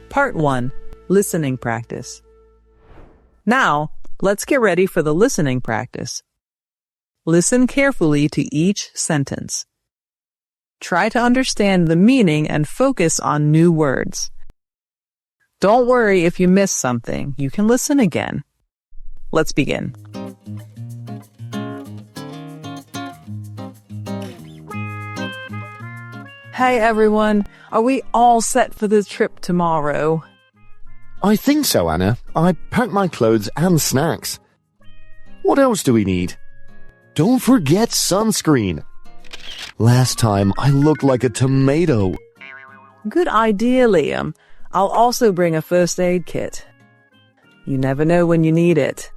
Part 1. Listening Practice. Now, let's get ready for the listening practice. Listen carefully to each sentence. Try to understand the meaning and focus on new words. Don't worry if you miss something. You can listen again. Let's begin. Hey everyone, are we all set for the trip tomorrow? I think so, Anna. I packed my clothes and snacks. What else do we need? Don't forget sunscreen. Last time I looked like a tomato. Good idea, Liam. I'll also bring a first aid kit. You never know when you need it.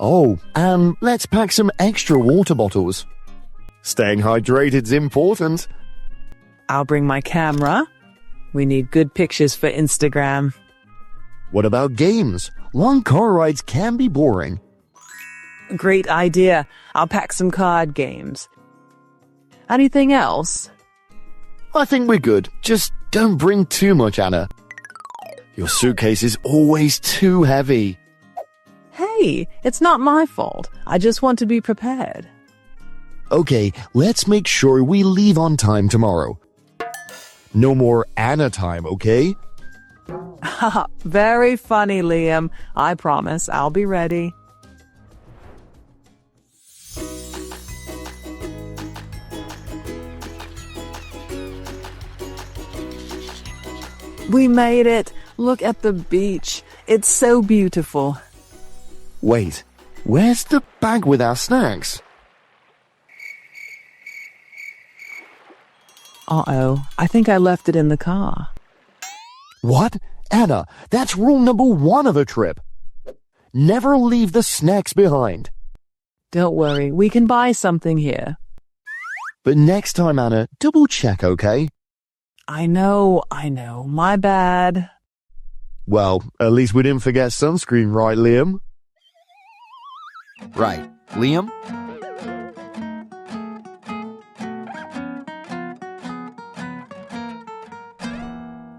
Oh, and let's pack some extra water bottles. Staying hydrated's important. I'll bring my camera. We need good pictures for Instagram. What about games? Long car rides can be boring. Great idea. I'll pack some card games. Anything else? I think we're good. Just don't bring too much, Anna. Your suitcase is always too heavy. Hey, it's not my fault. I just want to be prepared. Okay, let's make sure we leave on time tomorrow. No more Anna time, okay? Very funny, Liam. I promise I'll be ready. We made it. Look at the beach. It's so beautiful. Wait, where's the bag with our snacks? Uh-oh, I think I left it in the car. What? Anna, that's rule number 1 of a trip. Never leave the snacks behind. Don't worry, we can buy something here. But next time, Anna, double check, okay? I know, my bad. Well, at least we didn't forget sunscreen, right, Liam? Right. Liam?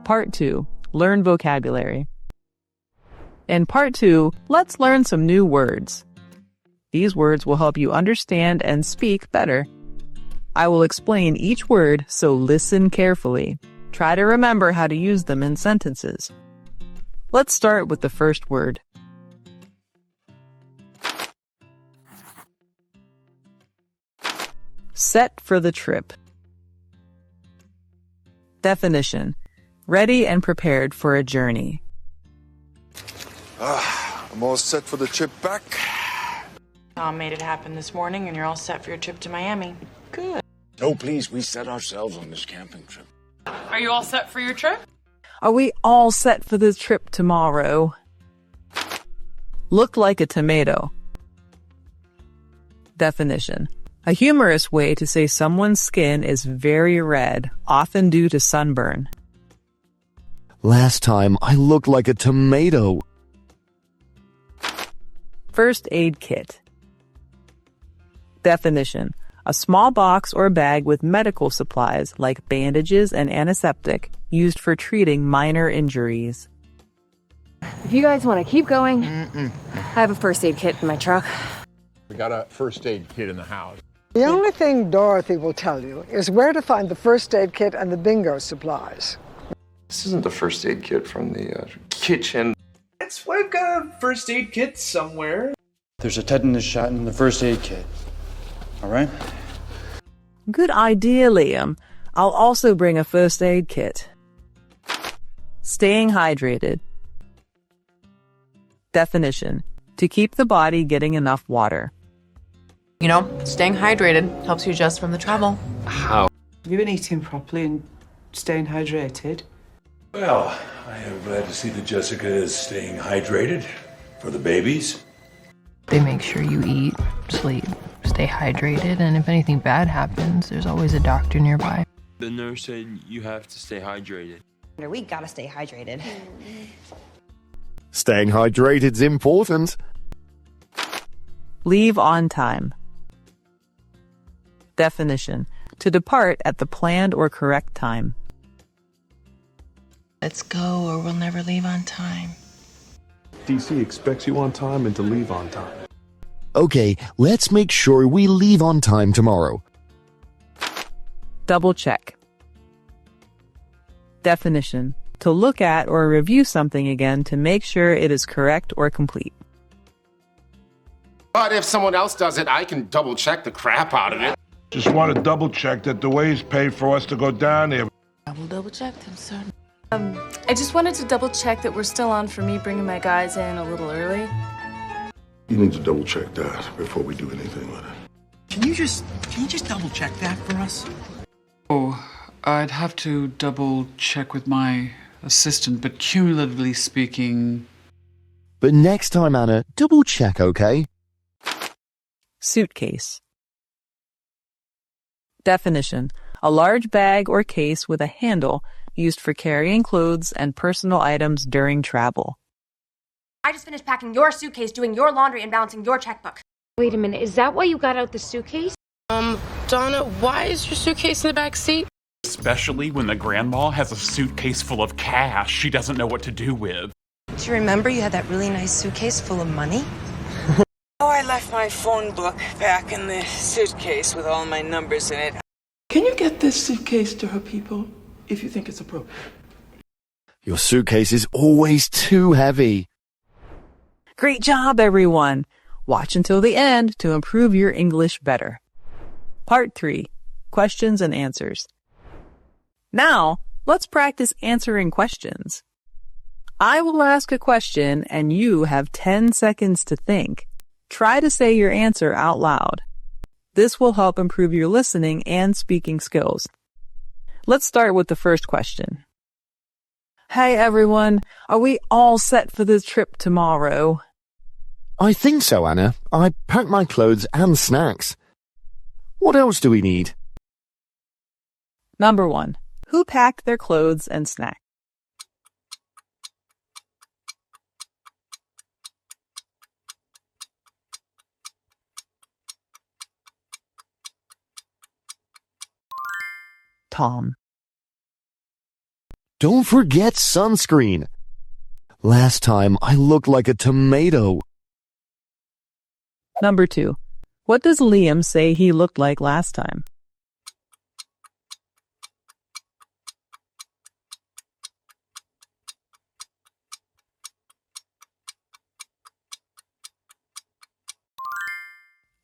Part 2. Learn vocabulary. In Part 2, let's learn some new words. These words will help you understand and speak better. I will explain each word, so listen carefully. Try to remember how to use them in sentences. Let's start with the first word. Set for the trip. Definition: ready and prepared for a journey. I'm all set for the trip back. Tom made it happen this morning, and you're all set for your trip to Miami. Good. Oh, please, we set ourselves on this camping trip. Are you all set for your trip? Are we all set for the trip tomorrow? Look like a tomato. Definition: a humorous way to say someone's skin is very red, often due to sunburn. Last time I looked like a tomato. First aid kit. Definition: a small box or bag with medical supplies like bandages and antiseptic used for treating minor injuries. If you guys want to keep going, I have a first aid kit in my truck. We got a first aid kit in the house. The only thing Dorothy will tell you is where to find the first aid kit and the bingo supplies. This isn't the first aid kit from the kitchen. That's why I've got a first aid kit somewhere. There's a tetanus shot in the first aid kit. All right? Good idea, Liam. I'll also bring a first aid kit. Staying hydrated. Definition: to keep the body getting enough water. You know, staying hydrated helps you adjust from the travel. How? Have you been eating properly and staying hydrated? Well, I am glad to see that Jessica is staying hydrated for the babies. They make sure you eat, sleep, stay hydrated, and if anything bad happens, there's always a doctor nearby. The nurse said you have to stay hydrated. We gotta stay hydrated. Staying hydrated's important. Leave on time. Definition: to depart at the planned or correct time. Let's go or we'll never leave on time. DC expects you on time and to leave on time. Okay, let's make sure we leave on time tomorrow. Double check. Definition: to look at or review something again to make sure it is correct or complete. But if someone else does it, I can double check the crap out of it. Just want to double check that the ways paid for us to go down there. I will double check them, sir. I just wanted to double check that we're still on for me bringing my guys in a little early. You need to double check that before we do anything with it. Can you just double check that for us? Oh, I'd have to double check with my assistant, but cumulatively speaking... But next time, Anna, double check, okay? Suitcase. Definition: a large bag or case with a handle used for carrying clothes and personal items during travel. I just finished packing your suitcase, doing your laundry, and balancing your checkbook. Wait a minute, is that why you got out the suitcase? Donna, why is your suitcase in the back seat? Especially when the grandma has a suitcase full of cash she doesn't know what to do with. Do you remember you had that really nice suitcase full of money? Oh, I left my phone book back in the suitcase with all my numbers in it. Can you get this suitcase to her people, if you think it's appropriate? Your suitcase is always too heavy. Great job, everyone! Watch until the end to improve your English better. Part 3. Questions and answers. Now, let's practice answering questions. I will ask a question and you have 10 seconds to think. Try to say your answer out loud. This will help improve your listening and speaking skills. Let's start with the first question. Hey everyone, are we all set for the trip tomorrow? I think so, Anna. I packed my clothes and snacks. What else do we need? Number 1. Who packed their clothes and snacks? Tom. Don't forget sunscreen. Last time I looked like a tomato. Number 2. What does Liam say he looked like last time?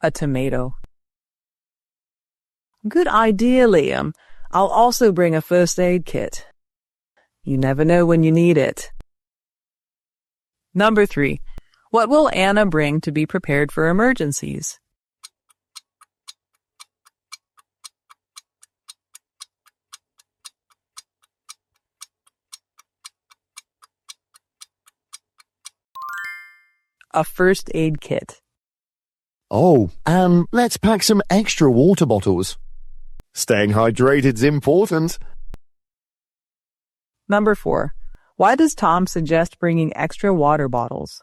A tomato. Good idea, Liam. I'll also bring a first aid kit. You never know when you need it. Number 3. What will Anna bring to be prepared for emergencies? A first aid kit. Oh, and let's pack some extra water bottles. Staying hydrated's important. Number 4. Why does Tom suggest bringing extra water bottles?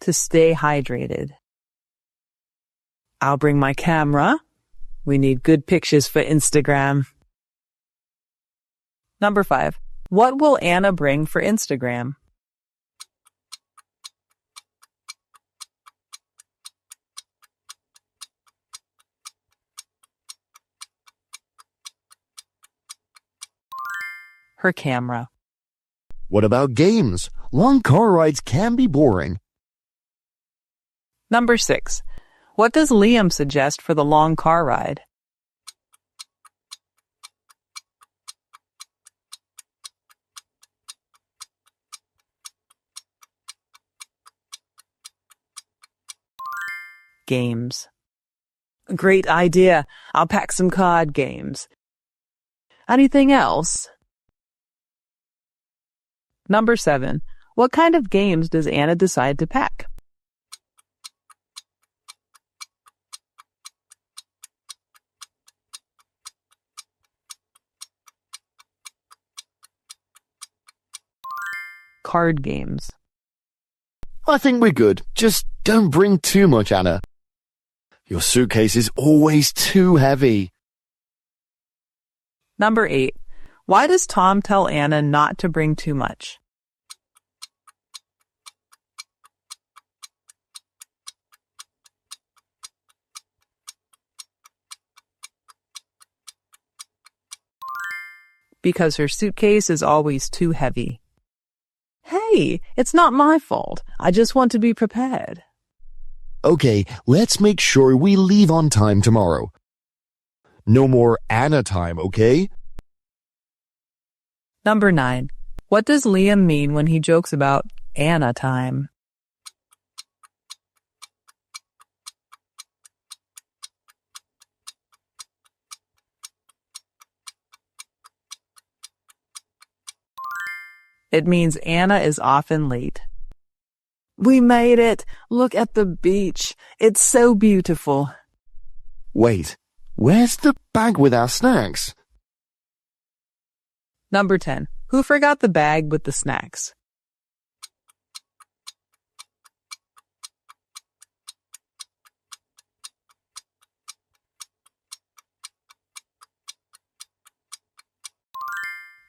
To stay hydrated. I'll bring my camera. We need good pictures for Instagram. Number 5. What will Anna bring for Instagram? Her camera. What about games? Long car rides can be boring. Number 6. What does Liam suggest for the long car ride? Games. Great idea. I'll pack some card games. Anything else? Number 7. What kind of games does Anna decide to pack? card games. I think we're good. Just don't bring too much, Anna. Your suitcase is always too heavy. Number 8. Why does Tom tell Anna not to bring too much? Because her suitcase is always too heavy. Hey, it's not my fault. I just want to be prepared. Okay, let's make sure we leave on time tomorrow. No more Anna time, okay? Number 9. What does Liam mean when he jokes about Anna time? It means Anna is often late. We made it! Look at the beach. It's so beautiful. Wait, where's the bag with our snacks? Number 10. Who forgot the bag with the snacks?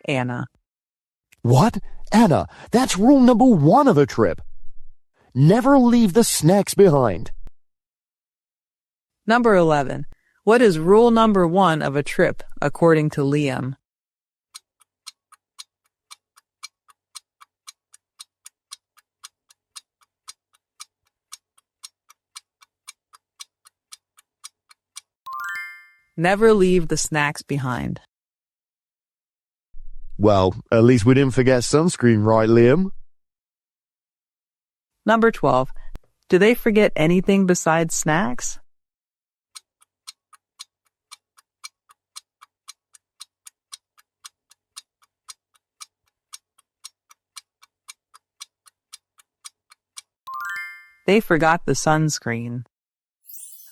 Anna. What? Anna, that's rule number 1 of a trip. Never leave the snacks behind. Number 11. What is rule number 1 of a trip, according to Liam? Never leave the snacks behind. Well, at least we didn't forget sunscreen, right, Liam? Number 12. Do they forget anything besides snacks? They forgot the sunscreen.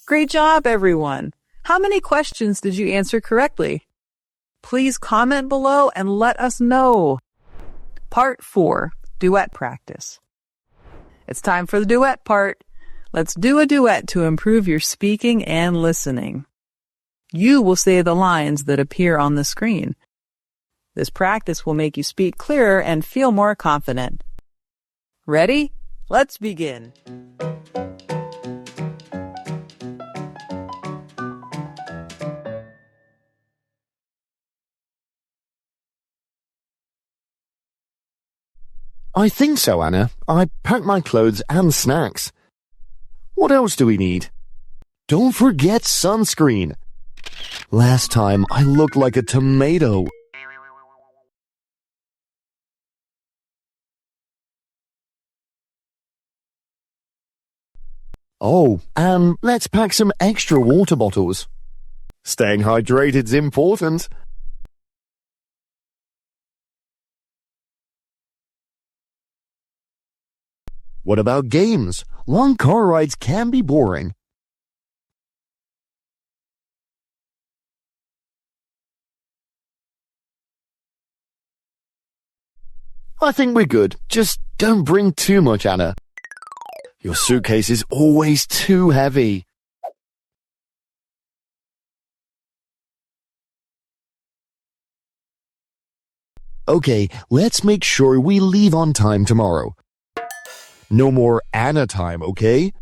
Great job, everyone! How many questions did you answer correctly? Please comment below and let us know. Part 4. Duet Practice. It's time for the duet part. Let's do a duet to improve your speaking and listening. You will say the lines that appear on the screen. This practice will make you speak clearer and feel more confident. Ready? Let's begin. I think so, Anna. I packed my clothes and snacks. What else do we need? Don't forget sunscreen. Last time I looked like a tomato. Oh, and let's pack some extra water bottles. Staying hydrated's important. What about games? Long car rides can be boring. I think we're good. Just don't bring too much, Anna. Your suitcase is always too heavy. Okay, let's make sure we leave on time tomorrow. No more Anna time, okay?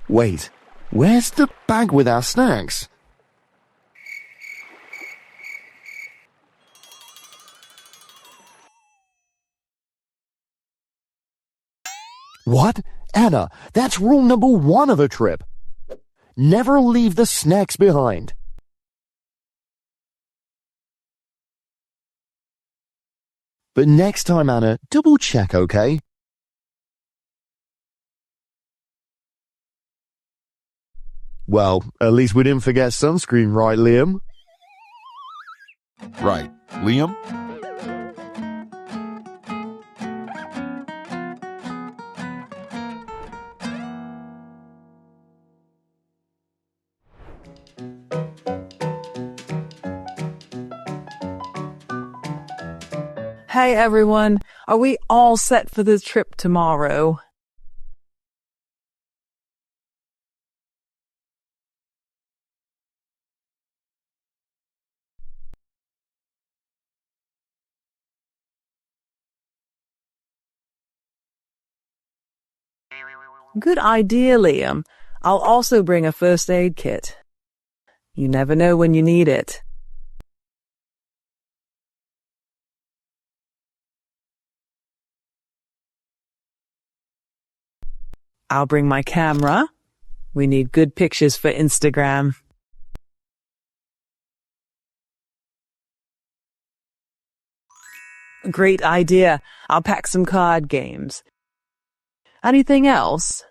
Wait, where's the bag with our snacks? What? Anna, that's rule number 1 of a trip. Never leave the snacks behind. But next time, Anna, double check, okay? Well, at least we didn't forget sunscreen, right, Liam? Right. Liam? Hey everyone, are we all set for the trip tomorrow? Good idea, Liam. I'll also bring a first aid kit. You never know when you need it. I'll bring my camera. We need good pictures for Instagram. Great idea. I'll pack some card games. Anything else?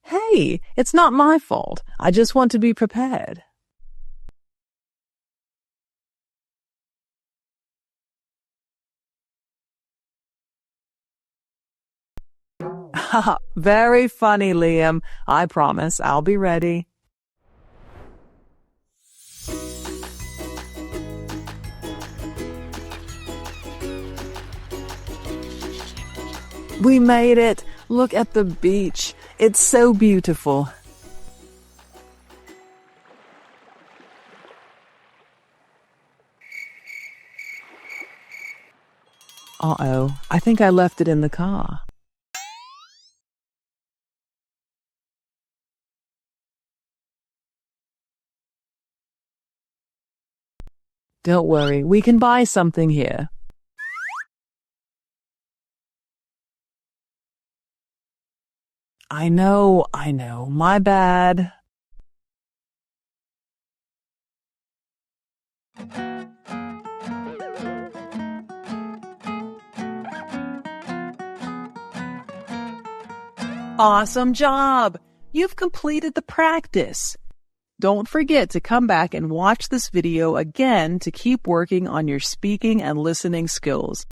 Hey, it's not my fault. I just want to be prepared. Very funny, Liam. I promise I'll be ready. We made it. Look at the beach. It's so beautiful. Uh-oh, I think I left it in the car. Don't worry, we can buy something here. I know, my bad. Awesome job! You've completed the practice. Don't forget to come back and watch this video again to keep working on your speaking and listening skills.